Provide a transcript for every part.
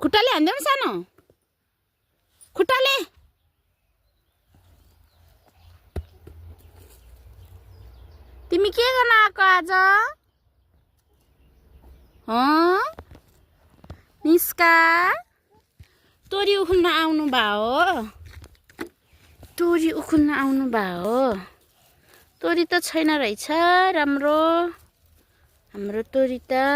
खुट्टाले हान्देऊ न सानो खुट्टाले तिमी के गर्न आएको आज निस्का तोरी उखुल्न आउनु भयो तोरी उखुल्न आउनु भयो तोरी त छैन रहेछ राम्रो हाम्रो तोरी त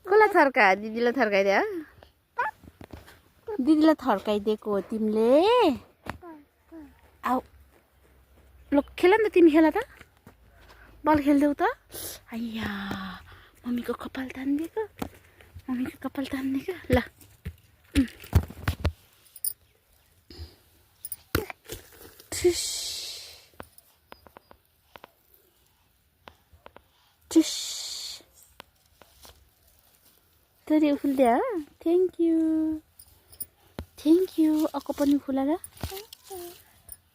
कसलाई थर्का दिदीलाई थर्काइदियो दिदीलाई थर्काइदिएको हो तिमीले आऊ ल खेल न त तिमी खेल त बल खेल्देऊ त आइया मम्मीको कपाल तान्दिएको मम्मीको कपाल तान्दिएको ल तोरी उखुल्दियो थ्याङ्क यू अक्को पनि उखुला र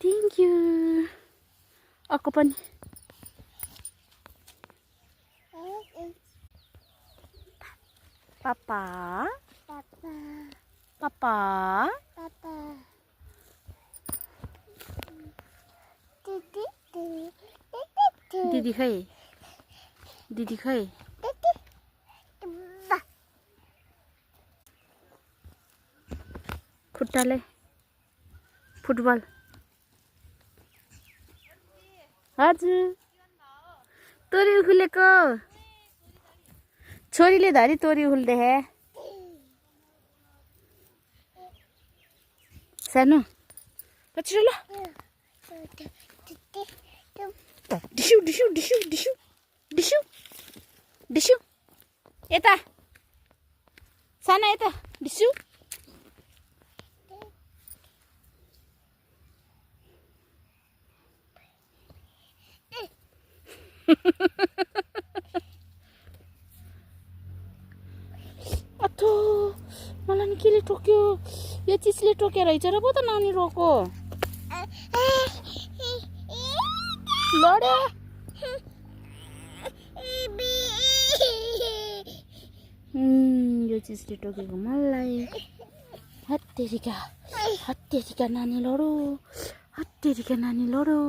थ्याङ्क यू अक्को पनि पापा पापा दिदी खै खुट्टाले फुटबल हजुर तोरी उखुलेको छोरीले धरी तोरी उखुल्दे हे सानो कचरो ल डिस्यु डिस्यु डिस्यु डिस्यु डिस्यु डिस्यु यता सानो यता डिस्यु अथो मलाई नि केले टोक्यो यो चिजले टोक्यो रहेछ र पो त नानी रोको लड्यो यो चिजले टोकेको मलाई हत्तेरिका नानी लडो